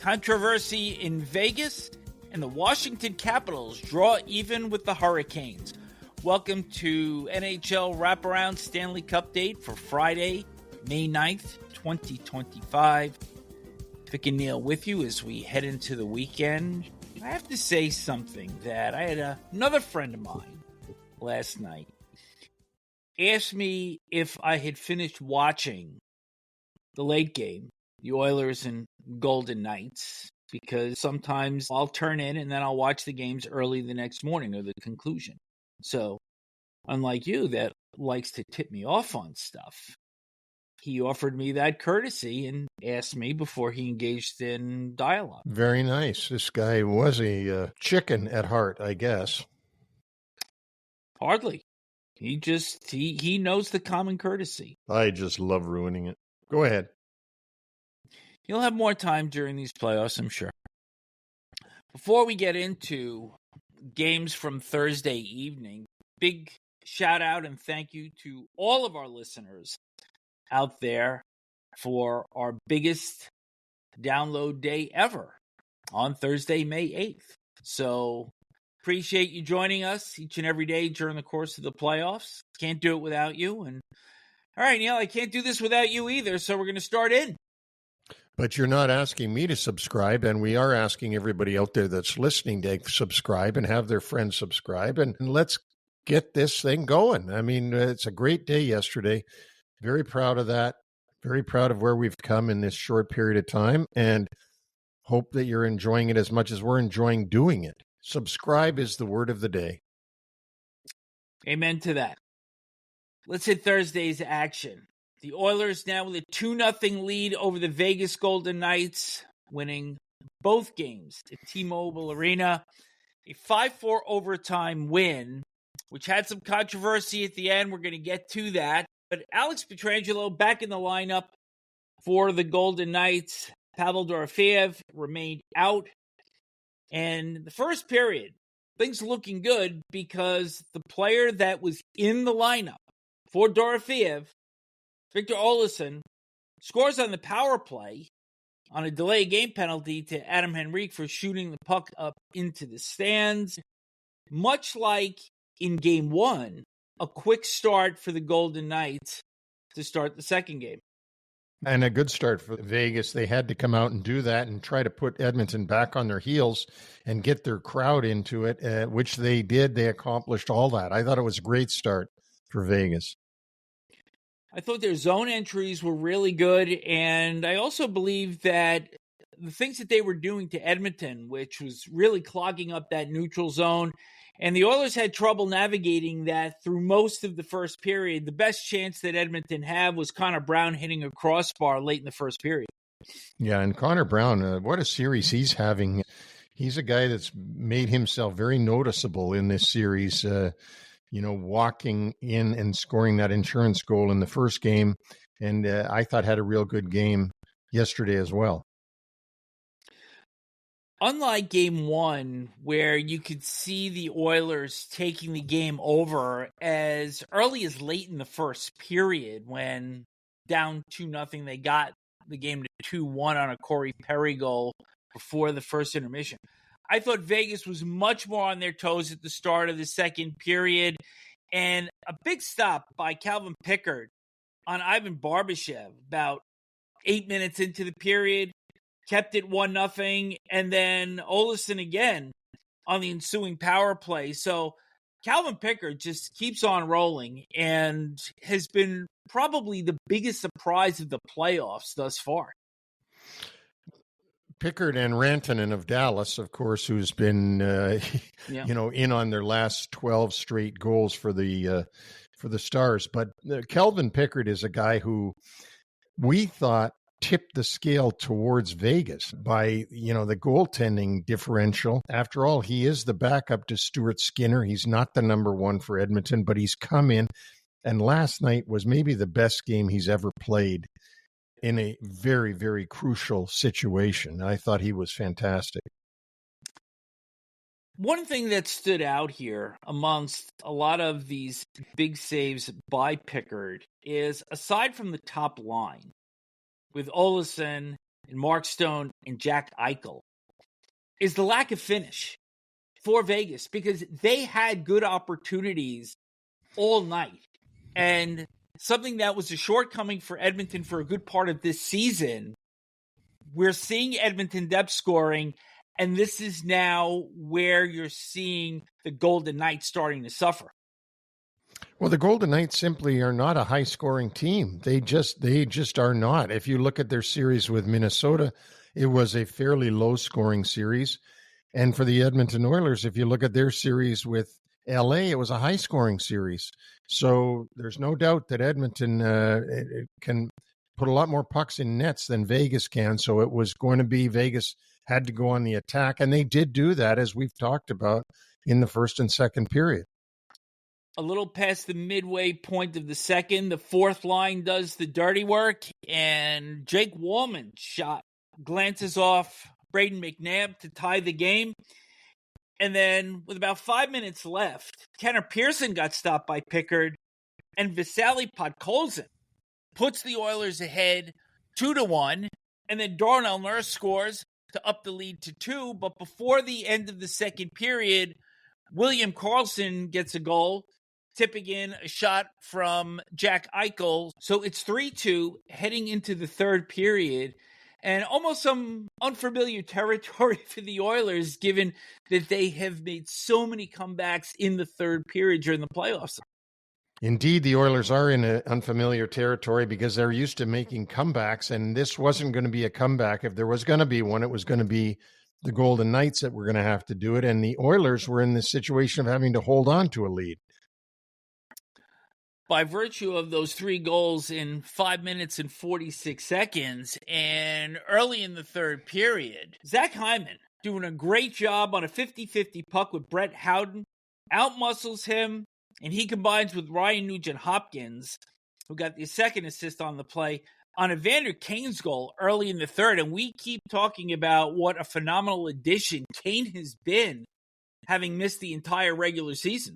controversy in Vegas, and the Washington Capitals draw even with the Hurricanes. Welcome to NHL Wraparound Stanley Cupdate for Friday, May 9th, 2025. Vic and Neil with you as we head into the weekend. I have to say something that I had another friend of mine last night asked me if I had finished watching the late game, the Oilers and Golden Knights, because sometimes I'll turn in and then I'll watch the games early the next morning or the conclusion. So, unlike you that likes to tip me off on stuff, he offered me that courtesy and asked me before he engaged in dialogue. Very nice. This guy was a chicken at heart, I guess. Hardly. He knows the common courtesy. I just love ruining it. Go ahead. He'll have more time during these playoffs, I'm sure. Before we get into games from Thursday evening, big shout out and thank you to all of our listeners out there for our biggest download day ever on Thursday, May 8th. So appreciate you joining us each and every day during the course of the playoffs. Can't do it without you. And all right, Neil, I can't do this without you either. So we're going to start in. But you're not asking me to subscribe, and we are asking everybody out there that's listening to subscribe and have their friends subscribe, and let's get this thing going. I mean, it's a great day yesterday. Very proud of that. Very proud of where we've come in this short period of time, and hope that you're enjoying it as much as we're enjoying doing it. Subscribe is the word of the day. Amen to that. Let's hit Thursday's action. The Oilers now with a 2-0 lead over the Vegas Golden Knights, winning both games at T-Mobile Arena. A 5-4 overtime win, which had some controversy at the end. We're going to get to that. But Alex Pietrangelo back in the lineup for the Golden Knights. Pavel Dorofeev remained out. And the first period, things looking good because the player that was in the lineup for Dorofeev, Victor Olofsson, scores on the power play on a delay game penalty to Adam Henrique for shooting the puck up into the stands. Much like in Game 1, a quick start for the Golden Knights to start the second game. And a good start for Vegas. They had to come out and do that and try to put Edmonton back on their heels and get their crowd into it, which they did. They accomplished all that. I thought it was a great start for Vegas. I thought their zone entries were really good, and I also believe that the things that they were doing to Edmonton, which was really clogging up that neutral zone, and the Oilers had trouble navigating that through most of the first period. The best chance that Edmonton had was Connor Brown hitting a crossbar late in the first period. Yeah, and Connor Brown, what a series he's having. He's a guy that's made himself very noticeable in this series, walking in and scoring that insurance goal in the first game. And I thought had a real good game yesterday as well. Unlike Game 1, where you could see the Oilers taking the game over as early as late in the first period, when down 2-0, they got the game to 2-1 on a Corey Perry goal before the first intermission. I thought Vegas was much more on their toes at the start of the second period, and a big stop by Calvin Pickard on Ivan Barbashev about 8 minutes into the period, kept it 1-0, and then Olofsson again on the ensuing power play. So Calvin Pickard just keeps on rolling and has been probably the biggest surprise of the playoffs thus far. Pickard and Rantanen of Dallas, of course, who's been, in on their last 12 straight goals for the Stars. But Calvin Pickard is a guy who we thought tipped the scale towards Vegas by, the goaltending differential. After all, he is the backup to Stuart Skinner. He's not the number one for Edmonton, but he's come in. And last night was maybe the best game he's ever played in a very, very crucial situation. I thought he was fantastic. One thing that stood out here amongst a lot of these big saves by Pickard is, aside from the top line, with Olofsson and Mark Stone and Jack Eichel is the lack of finish for Vegas, because they had good opportunities all night. And something that was a shortcoming for Edmonton for a good part of this season, we're seeing Edmonton depth scoring, and this is now where you're seeing the Golden Knights starting to suffer. Well, the Golden Knights simply are not a high-scoring team. They just are not. If you look at their series with Minnesota, it was a fairly low-scoring series. And for the Edmonton Oilers, if you look at their series with LA, it was a high-scoring series. So there's no doubt that Edmonton can put a lot more pucks in nets than Vegas can. So it was going to be Vegas had to go on the attack, and they did do that, as we've talked about, in the first and second period. A little past the midway point of the second, the fourth line does the dirty work, and Jake Wallman's shot glances off Braden McNabb to tie the game. And then with about 5 minutes left, Tanner Pearson got stopped by Pickard, and Vasily Podkolzin puts the Oilers ahead 2-1, and then Darnell Nurse scores to up the lead to 2. But before the end of the second period, William Karlsson gets a goal, tipping in a shot from Jack Eichel. So it's 3-2 heading into the third period, and almost some unfamiliar territory for the Oilers, given that they have made so many comebacks in the third period during the playoffs. Indeed, the Oilers are in an unfamiliar territory because they're used to making comebacks, and this wasn't going to be a comeback. If there was going to be one, it was going to be the Golden Knights that were going to have to do it, and the Oilers were in the situation of having to hold on to a lead. By virtue of those 3 goals in 5 minutes and 46 seconds, and early in the third period, Zach Hyman doing a great job on a 50-50 puck with Brett Howden, outmuscles him, and he combines with Ryan Nugent-Hopkins, who got the second assist on the play, on Evander Kane's goal early in the third. And we keep talking about what a phenomenal addition Kane has been, having missed the entire regular season.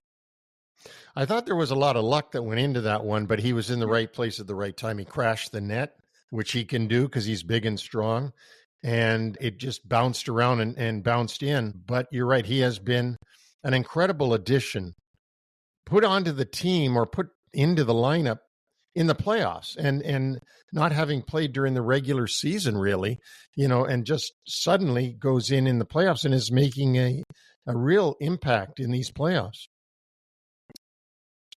I thought there was a lot of luck that went into that one, but he was in the right place at the right time. He crashed the net, which he can do because he's big and strong, and it just bounced around and bounced in. But you're right, he has been an incredible addition, put onto the team or put into the lineup in the playoffs, and not having played during the regular season, really, and just suddenly goes in the playoffs and is making a real impact in these playoffs.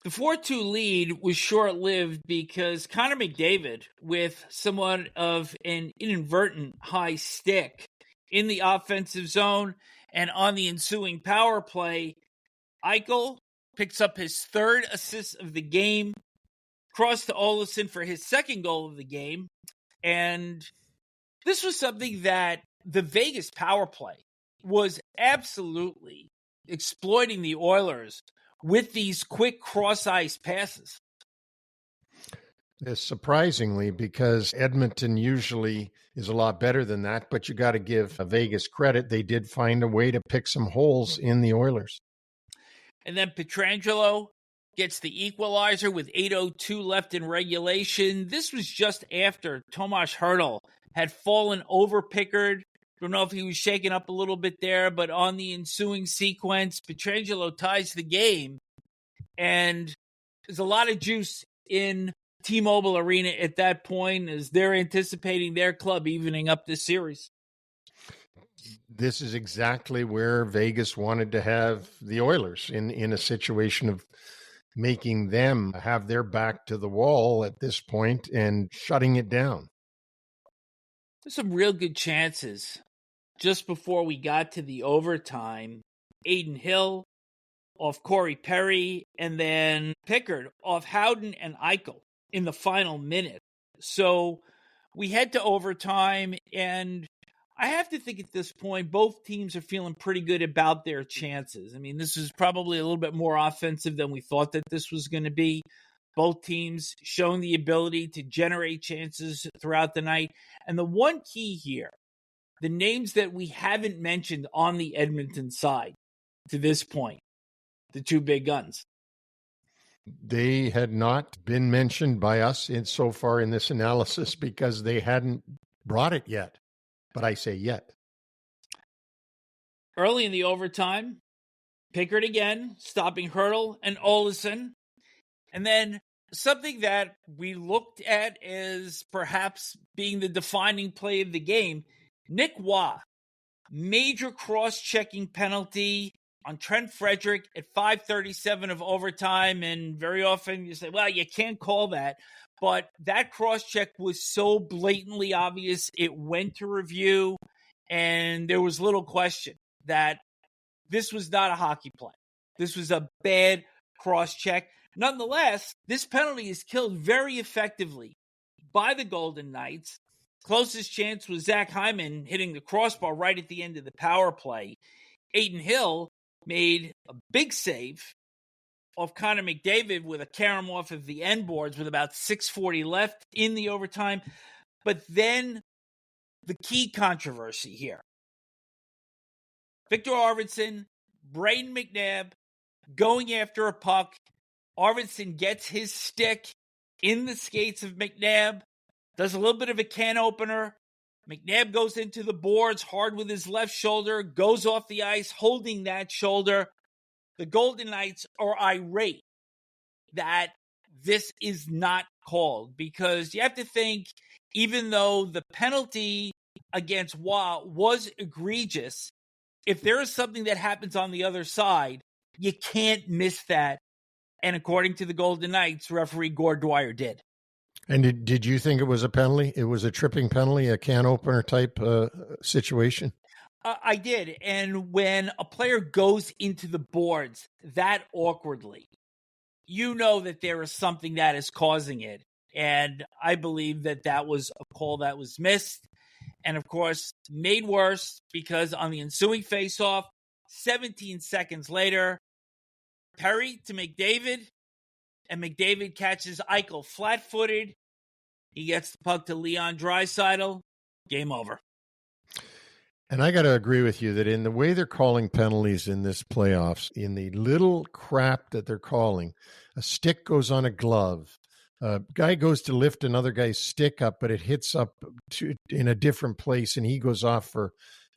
The 4-2 lead was short-lived because Connor McDavid, with somewhat of an inadvertent high stick in the offensive zone and on the ensuing power play, Eichel picks up his third assist of the game, crossed to Olsen for his second goal of the game, and this was something that the Vegas power play was absolutely exploiting the Oilers with these quick cross-ice passes. Surprisingly, because Edmonton usually is a lot better than that, but you got to give Vegas credit. They did find a way to pick some holes in the Oilers. And then Pietrangelo gets the equalizer with 8:02 left in regulation. This was just after Tomas Hertl had fallen over Pickard. Don't know if he was shaken up a little bit there, but on the ensuing sequence, Pietrangelo ties the game. And there's a lot of juice in T-Mobile Arena at that point as they're anticipating their club evening up this series. This is exactly where Vegas wanted to have the Oilers, in a situation of making them have their back to the wall at this point and shutting it down. There's some real good chances. Just before we got to the overtime, Aiden Hill off Corey Perry, and then Pickard off Howden and Eichel in the final minute. So we head to overtime, and I have to think at this point, both teams are feeling pretty good about their chances. I mean, this is probably a little bit more offensive than we thought that this was going to be. Both teams showing the ability to generate chances throughout the night. And the one key here, the names that we haven't mentioned on the Edmonton side to this point, the two big guns. They had not been mentioned by us so far in this analysis because they hadn't brought it yet, but I say yet. Early in the overtime, Pickard again, stopping Hurdle and Olsen. And then something that we looked at as perhaps being the defining play of the game, Nick Waugh, major cross-checking penalty on Trent Frederick at 5:37 of overtime. And very often you say, well, you can't call that. But that cross-check was so blatantly obvious, it went to review, and there was little question that this was not a hockey play. This was a bad cross-check. Nonetheless, this penalty is killed very effectively by the Golden Knights. Closest chance was Zach Hyman hitting the crossbar right at the end of the power play. Aiden Hill made a big save off Connor McDavid with a carom off of the end boards with about 6:40 left in the overtime. But then the key controversy here. Victor Arvidsson, Braden McNabb going after a puck. Arvidsson gets his stick in the skates of McNabb, does a little bit of a can opener. McNabb goes into the boards hard with his left shoulder, goes off the ice holding that shoulder. The Golden Knights are irate that this is not called, because you have to think, even though the penalty against Waugh was egregious, if there is something that happens on the other side, you can't miss that. And according to the Golden Knights, referee Gord Dwyer did. And did you think it was a penalty? It was a tripping penalty, a can opener type situation? I did. And when a player goes into the boards that awkwardly, you know that there is something that is causing it. And I believe that that was a call that was missed. And of course, made worse because on the ensuing faceoff, 17 seconds later, Perry to McDavid, and McDavid catches Eichel flat-footed. He gets the puck to Leon Draisaitl. Game over. And I got to agree with you that in the way they're calling penalties in this playoffs, in the little crap that they're calling, a stick goes on a glove, a guy goes to lift another guy's stick up, but it hits up in a different place, and he goes off for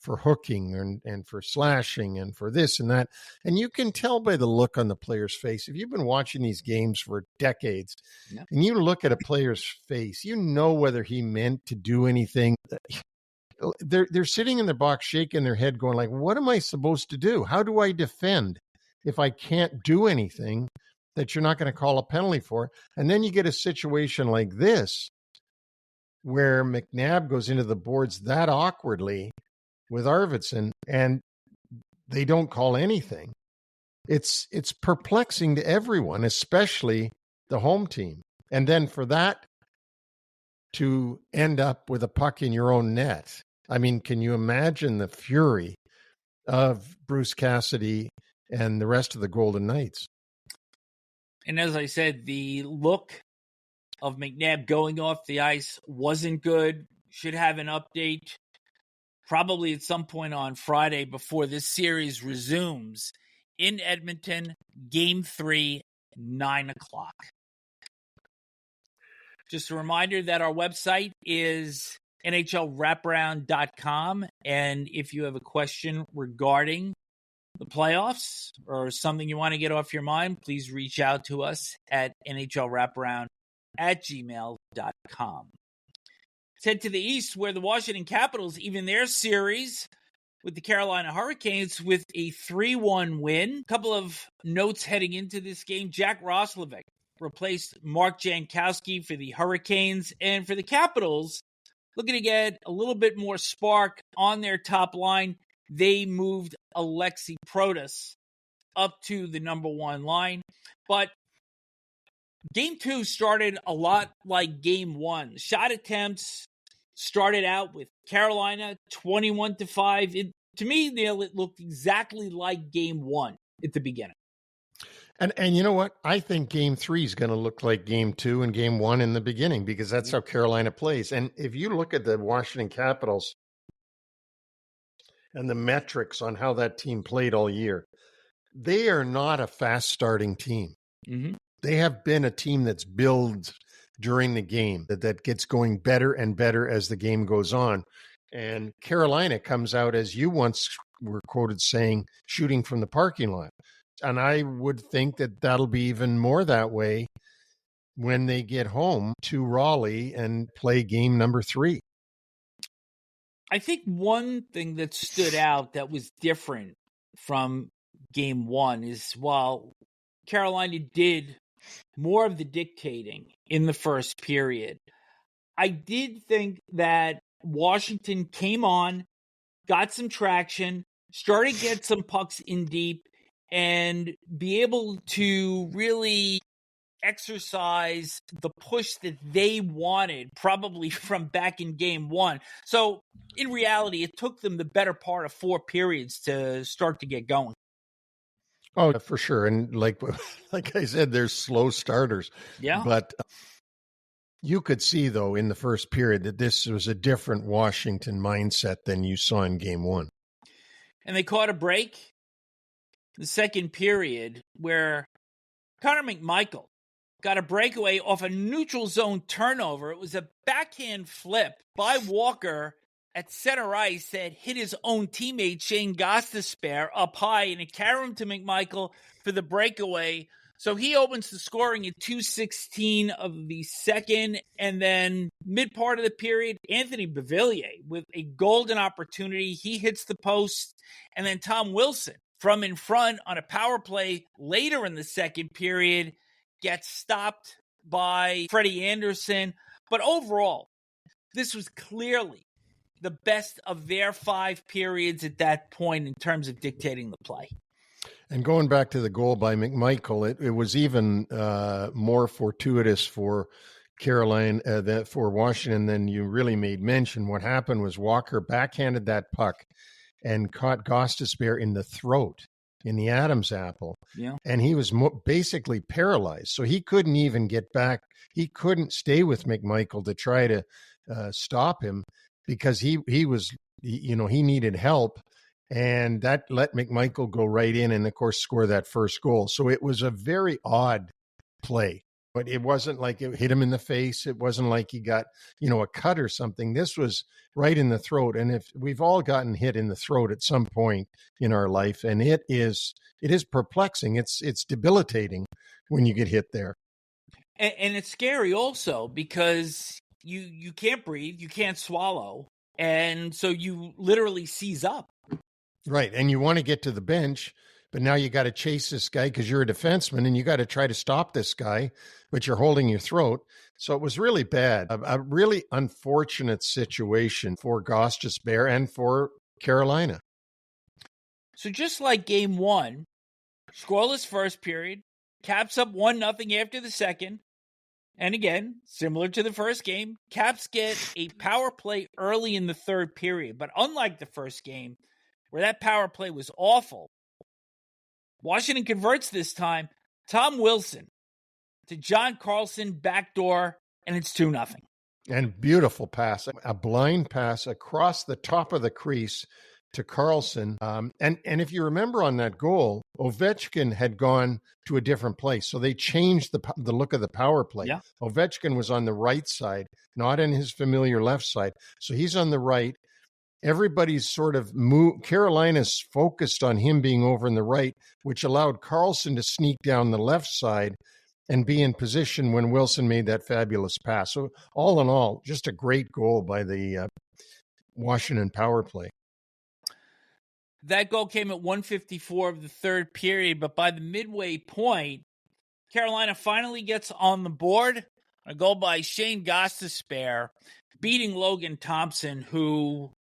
hooking and for slashing and for this and that. And you can tell by the look on the player's face. If you've been watching these games for decades, and you look at a player's face, you know whether he meant to do anything. They're sitting in their box shaking their head going like, what am I supposed to do? How do I defend if I can't do anything that you're not going to call a penalty for? And then you get a situation like this where McNabb goes into the boards that awkwardly with Arvidsson, and they don't call anything. It's perplexing to everyone, especially the home team. And then for that to end up with a puck in your own net. I mean, can you imagine the fury of Bruce Cassidy and the rest of the Golden Knights? And as I said, the look of McNabb going off the ice wasn't good. Should have an update probably at some point on Friday before this series resumes in Edmonton, Game 3, 9 o'clock. Just a reminder that our website is NHLWraparound.com, and if you have a question regarding the playoffs or something you want to get off your mind, please reach out to us at NHLWraparound@gmail.com. Let's head to the East, where the Washington Capitals even their series with the Carolina Hurricanes with a 3-1 win. A couple of notes heading into this game. Jack Roslovic replaced Mark Jankowski for the Hurricanes. And for the Capitals, looking to get a little bit more spark on their top line, they moved Alexi Protas up to the number one line. But Game 2 started a lot like Game 1. Shot attempts started out with Carolina 21-5. To me, it looked exactly like Game 1 at the beginning. And you know what? I think Game 3 is going to look like Game 2 and Game 1 in the beginning, because that's how Carolina plays. And if you look at the Washington Capitals and the metrics on how that team played all year, they are not a fast-starting team. Mm-hmm. They have been a team that's built during the game that gets going better and better as the game goes on. And Carolina comes out, as you once were quoted saying, shooting from the parking lot. And I would think that that'll be even more that way when they get home to Raleigh and play game number 3. I think one thing that stood out that was different from game 1 is while Carolina did more of the dictating in the first period, I did think that Washington came on, got some traction, started to get some pucks in deep, and be able to really exercise the push that they wanted, probably from back in game 1. So in reality, it took them the better part of 4 periods to start to get going. Oh, for sure. And like I said, there's slow starters. Yeah. But you could see, though, in the first period that this was a different Washington mindset than you saw in game 1. And they caught a break the second period where Connor McMichael got a breakaway off a neutral zone turnover. It was a backhand flip by Walker at center ice that hit his own teammate Shane Gostisbehere up high, and it carried him to McMichael for the breakaway. So he opens the scoring at 2:16 of the second, and then mid part of the period, Anthony Beauvillier with a golden opportunity. He hits the post, and then Tom Wilson from in front on a power play later in the second period gets stopped by Freddie Anderson. But overall, this was clearly the best of their 5 periods at that point in terms of dictating the play. And going back to the goal by McMichael, it was even more fortuitous for Carolina, for Washington, than you really made mention. What happened was Walker backhanded that puck and caught Gostisbehere in the throat, in the Adam's apple. Yeah. And he was basically paralyzed. So he couldn't even get back. He couldn't stay with McMichael to try to stop him, because he was, he needed help. And that let McMichael go right in and, of course, score that first goal. So it was a very odd play. But it wasn't like it hit him in the face. It wasn't like he got, a cut or something. This was right in the throat. And if we've all gotten hit in the throat at some point in our life, and it is perplexing. It's debilitating when you get hit there. And it's scary also because you can't breathe, you can't swallow. And so you literally seize up. Right. And you want to get to the bench, but now you got to chase this guy because you're a defenseman and you got to try to stop this guy, but you're holding your throat. So it was really bad, a really unfortunate situation for Gostisbehere and for Carolina. So just like game 1, scoreless first period, Caps up 1-0 after the second. And again, similar to the first game, Caps get a power play early in the third period. But unlike the first game, where that power play was awful, Washington converts this time. Tom Wilson to John Carlson, backdoor, and it's 2-0. And beautiful pass, a blind pass across the top of the crease to Carlson. And if you remember on that goal, Ovechkin had gone to a different place. So they changed the look of the power play. Yeah. Ovechkin was on the right side, not in his familiar left side. So he's on the right. Everybody's sort of Carolina's focused on him being over in the right, which allowed Carlson to sneak down the left side and be in position when Wilson made that fabulous pass. So all in all, just a great goal by the Washington power play. That goal came at 1:54 of the third period, but by the midway point, Carolina finally gets on the board. A goal by Shane Gostisbehere, beating Logan Thompson, who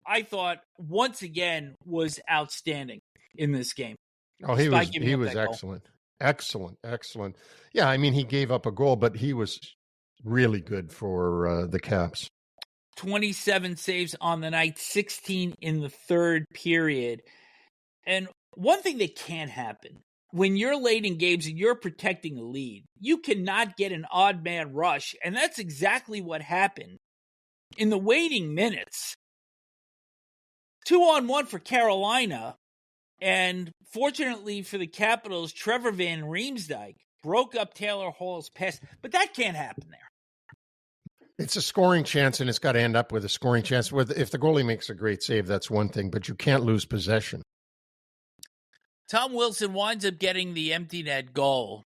I thought once again was outstanding in this game. Oh, he was excellent. Goal. Excellent. Yeah, I mean, he gave up a goal, but he was really good for the Caps. 27 saves on the night, 16 in the third period. And one thing that can happen when you're late in games and you're protecting a lead, you cannot get an odd man rush. And that's exactly what happened in the waiting minutes. 2-on-1 for Carolina. And fortunately for the Capitals, Trevor Van Riemsdyk broke up Taylor Hall's pass, but that can't happen there. It's a scoring chance, and it's got to end up with a scoring chance. If the goalie makes a great save, that's one thing, but you can't lose possession. Tom Wilson winds up getting the empty net goal.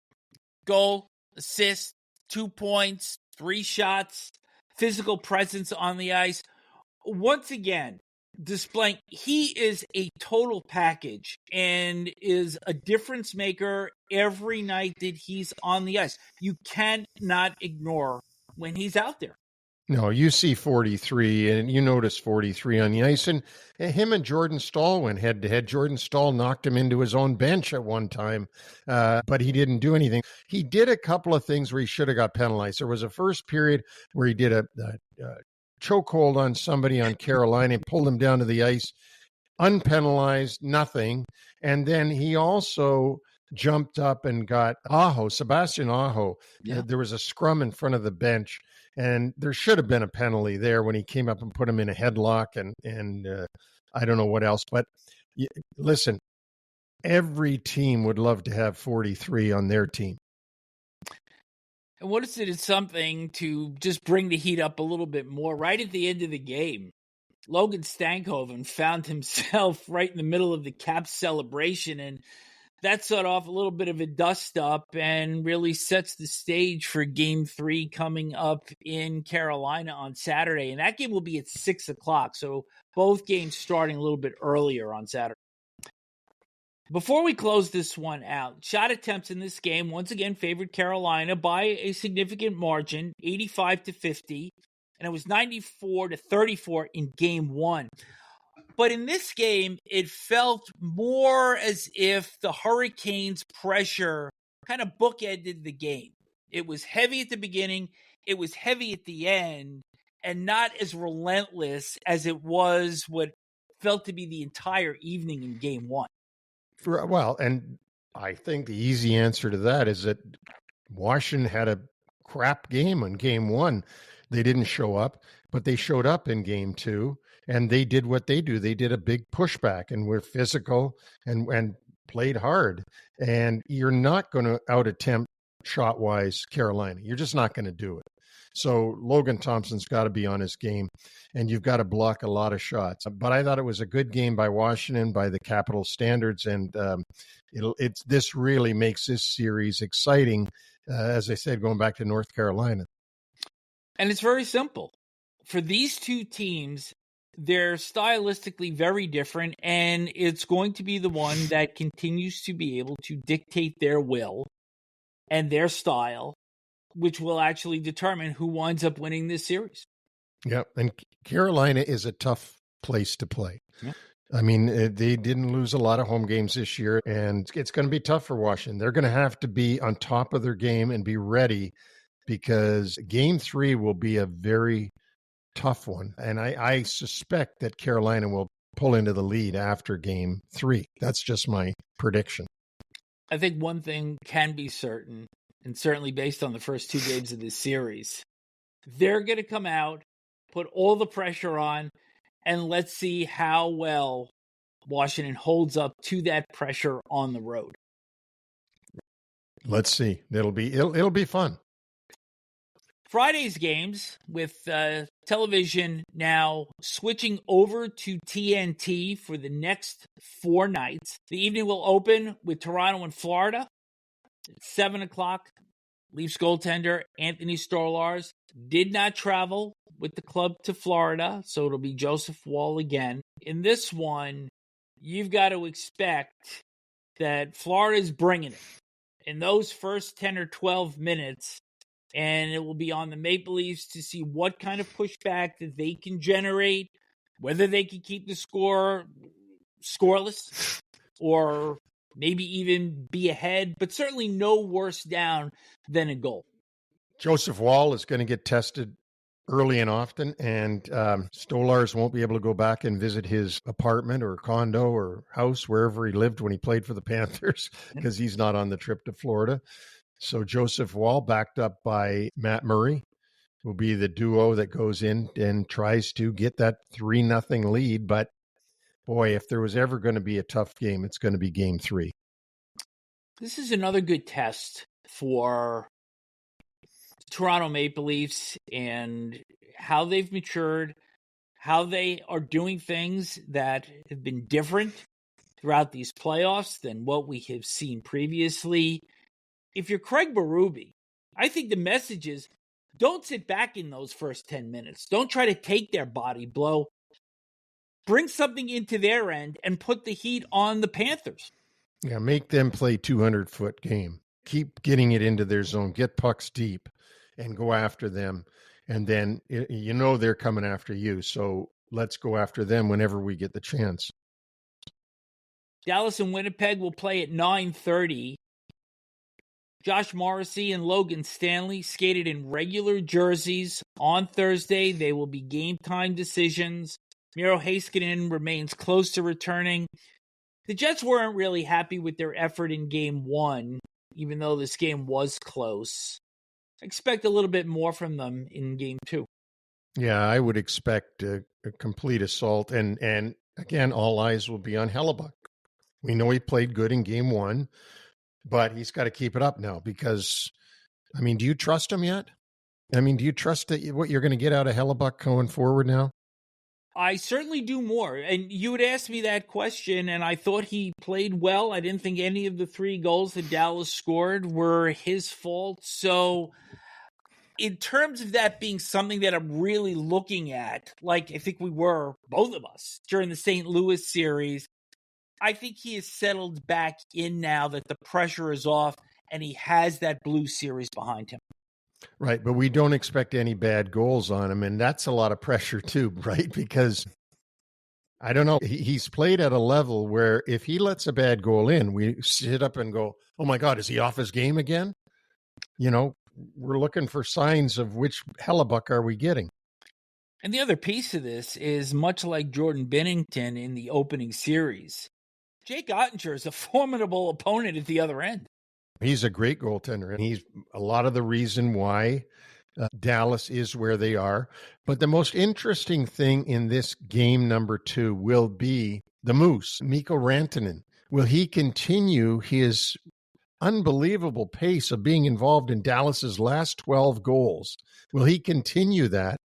Goal, assist, 2 points, 3 shots, physical presence on the ice. Once again, displaying he is a total package and is a difference maker every night that he's on the ice. You cannot ignore when he's out there. No, you see 43, and you notice 43 on the ice, and him and Jordan Stahl went head-to-head. Jordan Stahl knocked him into his own bench at one time, but he didn't do anything. He did a couple of things where he should have got penalized. There was a first period where he did a chokehold on somebody on Carolina and pulled him down to the ice, unpenalized, nothing, and then he also jumped up and got Sebastian Aho. Yeah. There was a scrum in front of the bench, and there should have been a penalty there when he came up and put him in a headlock and I don't know what else. But listen, every team would love to have 43 on their team. And what is it? It's something to just bring the heat up a little bit more. Right at the end of the game, Logan Stankoven found himself right in the middle of the Caps celebration, and that set off a little bit of a dust up and really sets the stage for Game 3 coming up in Carolina on Saturday. And that game will be at 6 o'clock, so both games starting a little bit earlier on Saturday. Before we close this one out, shot attempts in this game once again favored Carolina by a significant margin, 85-50, and it was 94-34 in Game 1. But in this game, it felt more as if the Hurricanes' pressure kind of bookended the game. It was heavy at the beginning, it was heavy at the end, and not as relentless as it was what felt to be the entire evening in Game 1. Well, and I think the easy answer to that is that Washington had a crap game on Game 1. They didn't show up, but they showed up in Game 2, and they did what they do. They did a big pushback and were physical and played hard. And you're not going to out-attempt shot-wise Carolina. You're just not going to do it. So Logan Thompson's got to be on his game, and you've got to block a lot of shots. But I thought it was a good game by Washington, by the Capital standards, and this really makes this series exciting, as I said, going back to North Carolina. And it's very simple. For these two teams, they're stylistically very different, and it's going to be the one that continues to be able to dictate their will and their style, which will actually determine who winds up winning this series. Yeah, and Carolina is a tough place to play. Yeah. I mean, they didn't lose a lot of home games this year, and it's going to be tough for Washington. They're going to have to be on top of their game and be ready, because Game 3 will be a very tough one. And I suspect that Carolina will pull into the lead after Game 3. That's just my prediction. I think one thing can be certain, and certainly based on the first 2 games of this series, they're going to come out, put all the pressure on, and let's see how well Washington holds up to that pressure on the road. Let's see. It'll be fun. Friday's games, with television now switching over to TNT for the next 4 nights. The evening will open with Toronto and Florida at 7 o'clock. Leafs goaltender Anthony Stolarz did not travel with the club to Florida, so it'll be Joseph Woll again. In this one, you've got to expect that Florida's bringing it in those first 10 or 12 minutes, and it will be on the Maple Leafs to see what kind of pushback that they can generate, whether they can keep the score scoreless or maybe even be ahead, but certainly no worse down than a goal. Joseph Woll is going to get tested early and often, and Stolarz won't be able to go back and visit his apartment or condo or house, wherever he lived when he played for the Panthers, because he's not on the trip to Florida. So Joseph Woll, backed up by Matt Murray, will be the duo that goes in and tries to get that 3-0 lead. But boy, if there was ever going to be a tough game, it's going to be Game 3. This is another good test for Toronto Maple Leafs and how they've matured, how they are doing things that have been different throughout these playoffs than what we have seen previously. If you're Craig Berube, I think the message is don't sit back in those first 10 minutes. Don't try to take their body blow. Bring something into their end and put the heat on the Panthers. Yeah, make them play 200-foot game. Keep getting it into their zone. Get pucks deep and go after them. And then, you know, they're coming after you. So let's go after them whenever we get the chance. Dallas and Winnipeg will play at 9:30. Josh Morrissey and Logan Stanley skated in regular jerseys on Thursday. They will be game time decisions. Miro Heiskanen remains close to returning. The Jets weren't really happy with their effort in Game 1, even though this game was close. I expect a little bit more from them in Game 2. Yeah, I would expect a complete assault. And again, all eyes will be on Hellebuck. We know he played good in Game 1, but he's got to keep it up now because, I mean, do you trust him yet? I mean, do you trust what you're going to get out of Hellebuck going forward now? I certainly do more. And you had asked me that question, and I thought he played well. I didn't think any of the 3 goals that Dallas scored were his fault. So in terms of that being something that I'm really looking at, like I think we were, both of us, during the St. Louis series, I think he is settled back in now that the pressure is off and he has that blue series behind him. Right, but we don't expect any bad goals on him, and that's a lot of pressure too, right? Because, I don't know, he's played at a level where if he lets a bad goal in, we sit up and go, oh my God, is he off his game again? You know, we're looking for signs of which Hellebuck are we getting. And the other piece of this is much like Jordan Binnington in the opening series, Jake Ottinger is a formidable opponent at the other end. He's a great goaltender, and he's a lot of the reason why Dallas is where they are. But the most interesting thing in this game number 2 will be the Moose, Mikko Rantanen. Will he continue his unbelievable pace of being involved in Dallas's last 12 goals? Will he continue that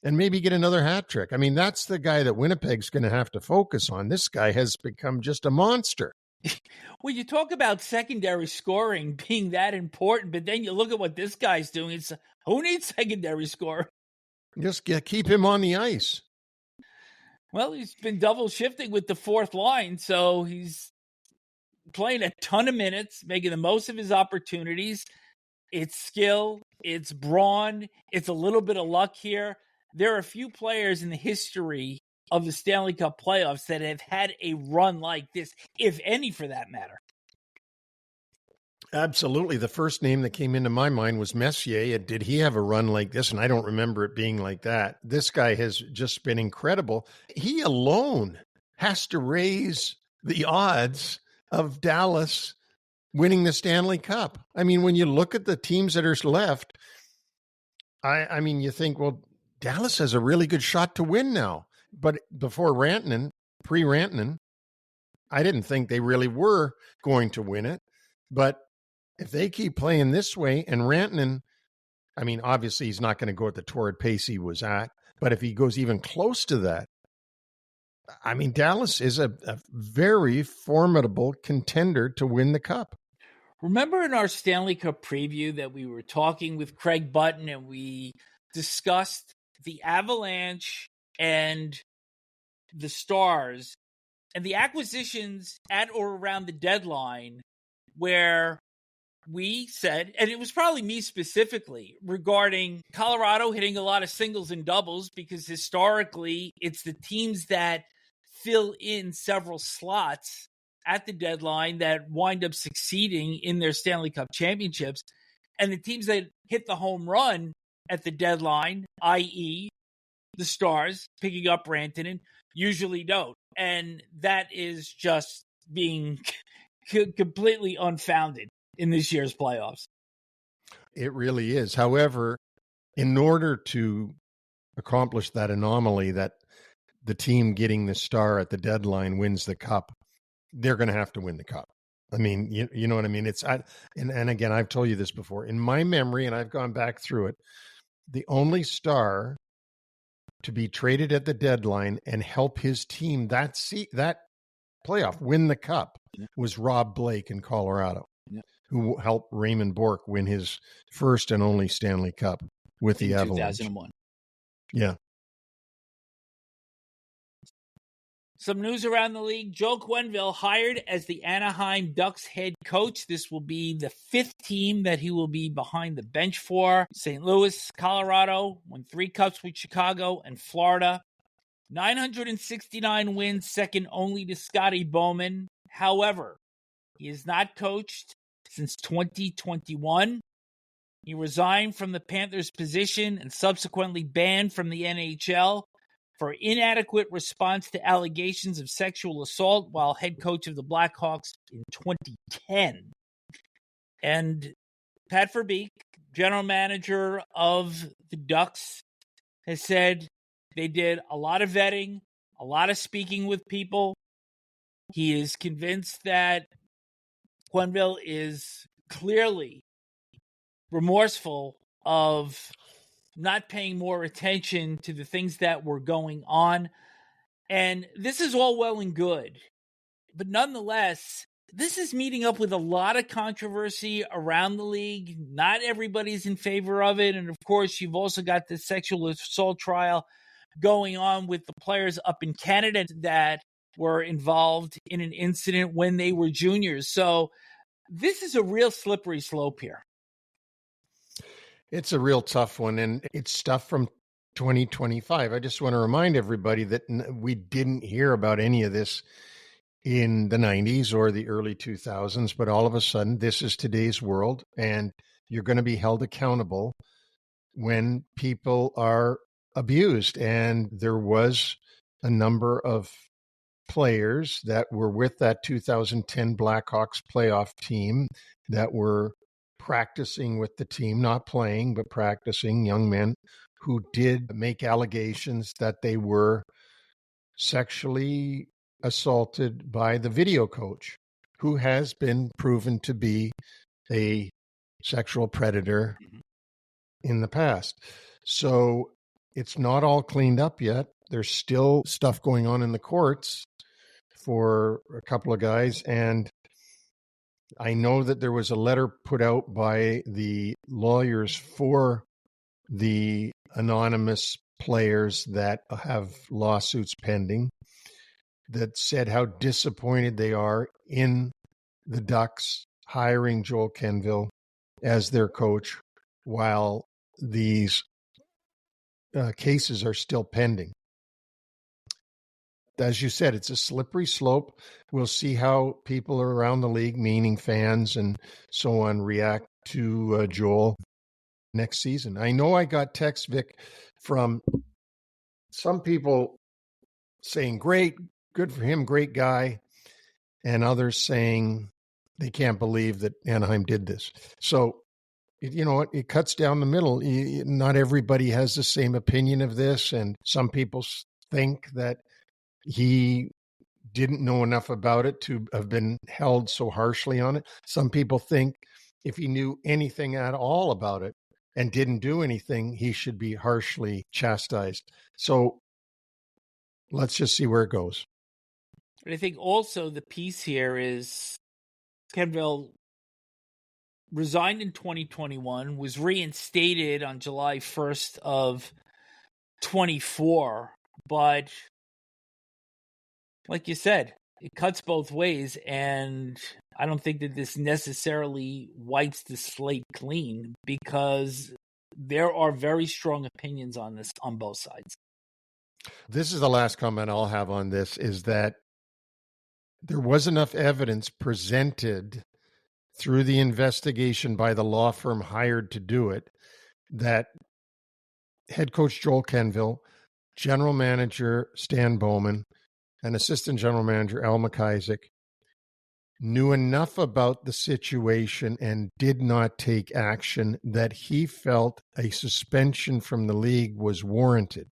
and maybe get another hat trick? I mean, that's the guy that Winnipeg's going to have to focus on. This guy has become just a monster. When you talk about secondary scoring being that important, but then you look at what this guy's doing, it's who needs secondary score? Just keep him on the ice. Well, he's been double shifting with the 4th line, so he's playing a ton of minutes, making the most of his opportunities. It's skill, it's brawn, it's a little bit of luck here. There are a few players in the history of the Stanley Cup playoffs that have had a run like this, if any, for that matter. Absolutely. The first name that came into my mind was Messier. Did he have a run like this? And I don't remember it being like that. This guy has just been incredible. He alone has to raise the odds of Dallas winning the Stanley Cup. I mean, when you look at the teams that are left, I mean, you think, well, Dallas has a really good shot to win now. But before Rantanen, pre-Rantanen, I didn't think they really were going to win it. But if they keep playing this way, and Rantanen, I mean, obviously he's not going to go at the torrid pace he was at, but if he goes even close to that, I mean, Dallas is a very formidable contender to win the Cup. Remember in our Stanley Cup preview that we were talking with Craig Button and we discussed the Avalanche and the Stars and the acquisitions at or around the deadline where we said, and it was probably me specifically, regarding Colorado hitting a lot of singles and doubles because historically it's the teams that fill in several slots at the deadline that wind up succeeding in their Stanley Cup championships. And the teams that hit the home run at the deadline, i.e., the Stars picking up Rantanen, usually don't. And that is just being completely unfounded in this year's playoffs. It really is. However, in order to accomplish that anomaly that the team getting the star at the deadline wins the Cup, they're going to have to win the Cup. I mean, you know what I mean? And again, I've told you this before. In my memory, and I've gone back through it, the only star to be traded at the deadline and help his team that playoff win the cup was Rob Blake in Colorado, who helped Raymond Bourque win his first and only Stanley Cup with the Avalanche. 2001. Yeah. Some news around the league. Joel Quenneville hired as the Anaheim Ducks head coach. This will be the 5th team that he will be behind the bench for. St. Louis, Colorado, won 3 cups with Chicago and Florida. 969 wins, second only to Scotty Bowman. However, he has not coached since 2021. He resigned from the Panthers position and subsequently banned from the NHL for inadequate response to allegations of sexual assault while head coach of the Blackhawks in 2010. And Pat Verbeek, general manager of the Ducks, has said they did a lot of vetting, a lot of speaking with people. He is convinced that Quenneville is clearly remorseful of not paying more attention to the things that were going on. And this is all well and good. But nonetheless, this is meeting up with a lot of controversy around the league. Not everybody's in favor of it. And of course, you've also got the sexual assault trial going on with the players up in Canada that were involved in an incident when they were juniors. So this is a real slippery slope here. It's a real tough one, and it's stuff from 2025. I just want to remind everybody that we didn't hear about any of this in the 90s or the early 2000s, but all of a sudden, this is today's world, and you're going to be held accountable when people are abused. And there was a number of players that were with that 2010 Blackhawks playoff team that were practicing with the team, not playing, but practicing, young men who did make allegations that they were sexually assaulted by the video coach, who has been proven to be a sexual predator in the past. So it's not all cleaned up yet. There's still stuff going on in the courts for a couple of guys, and I know that there was a letter put out by the lawyers for the anonymous players that have lawsuits pending that said how disappointed they are in the Ducks hiring Joel Quenneville as their coach while these cases are still pending. As you said, it's a slippery slope. We'll see how people around the league, meaning fans and so on, react to Joel next season. I know I got text, Vic, from some people saying, great, good for him, great guy, and others saying they can't believe that Anaheim did this. So, you know what? It cuts down the middle. Not everybody has the same opinion of this, and some people think that he didn't know enough about it to have been held so harshly on it. Some people think if he knew anything at all about it and didn't do anything, he should be harshly chastised. So let's just see where it goes. But I think also the piece here is Quenneville resigned in 2021, was reinstated on July 1st of 24, but like you said, it cuts both ways, and I don't think that this necessarily wipes the slate clean because there are very strong opinions on this on both sides. This is the last comment I'll have on this, is that there was enough evidence presented through the investigation by the law firm hired to do it that head coach Joel Quenneville, general manager Stan Bowman, and assistant general manager Al McIsaac knew enough about the situation and did not take action that he felt a suspension from the league was warranted.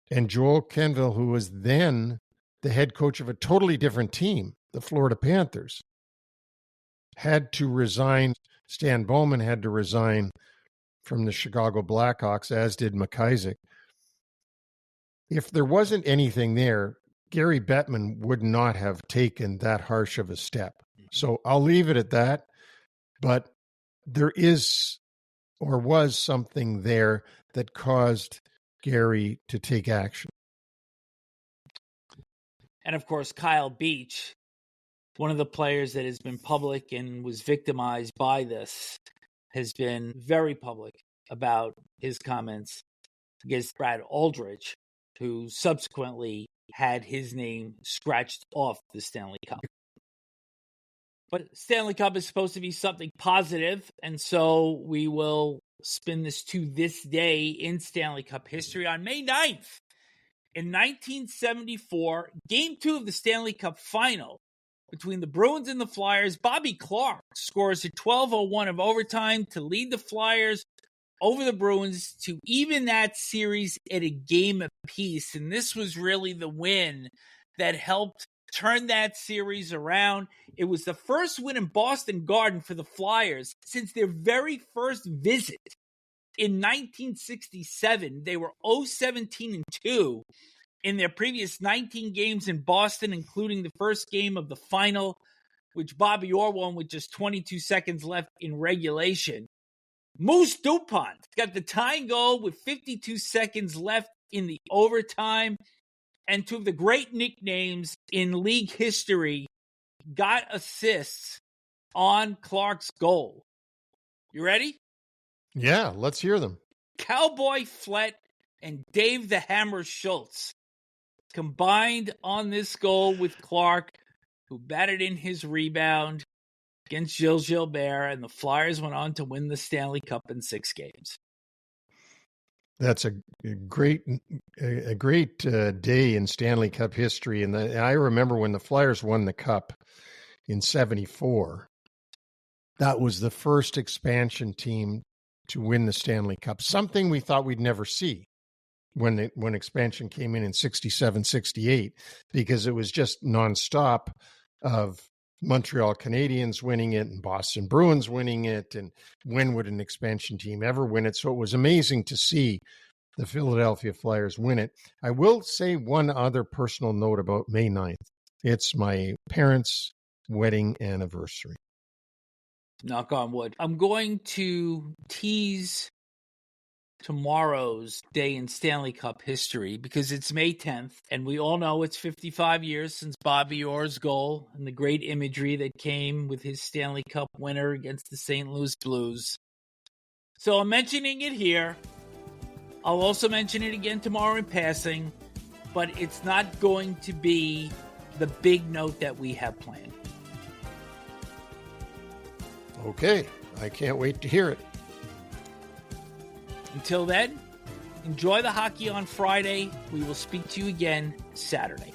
And Joel Quenneville, who was then the head coach of a totally different team, the Florida Panthers, had to resign. Stan Bowman had to resign from the Chicago Blackhawks, as did McIsaac. If there wasn't anything there, Gary Bettman would not have taken that harsh of a step. So I'll leave it at that. But there is or was something there that caused Gary to take action. And of course, Kyle Beach, one of the players that has been public and was victimized by this, has been very public about his comments against Brad Aldridge, who subsequently had his name scratched off the Stanley Cup. But Stanley Cup is supposed to be something positive, and so we will spin this to this day in Stanley Cup history. On May 9th, in 1974, Game 2 of the Stanley Cup Final between the Bruins and the Flyers, Bobby Clarke scores a 12:01 of overtime to lead the Flyers over the Bruins to even that series at a game apiece. And this was really the win that helped turn that series around. It was the first win in Boston Garden for the Flyers since their very first visit in 1967. They were 0-17-2 in their previous 19 games in Boston, including the first game of the final, which Bobby Orr won with just 22 seconds left in regulation. Moose DuPont got the tying goal with 52 seconds left in the overtime, and two of the great nicknames in league history got assists on Clark's goal. You ready? Yeah, let's hear them. Cowboy Flett and Dave the Hammer Schultz combined on this goal with Clark, who batted in his rebound against Gilles Gilbert, and the Flyers went on to win the Stanley Cup in 6 games. That's a great day in Stanley Cup history. And I remember when the Flyers won the Cup in 74, that was the first expansion team to win the Stanley Cup, something we thought we'd never see when expansion came in 67, 68, because it was just nonstop of Montreal Canadiens winning it and Boston Bruins winning it. And when would an expansion team ever win it? So it was amazing to see the Philadelphia Flyers win it. I will say one other personal note about May 9th. It's my parents' wedding anniversary. Knock on wood. I'm going to tease tomorrow's day in Stanley Cup history because it's May 10th, and we all know it's 55 years since Bobby Orr's goal and the great imagery that came with his Stanley Cup winner against the St. Louis Blues. So I'm mentioning it here. I'll also mention it again tomorrow in passing, but it's not going to be the big note that we have planned. Okay, I can't wait to hear it. Until then, enjoy the hockey on Friday. We will speak to you again Saturday.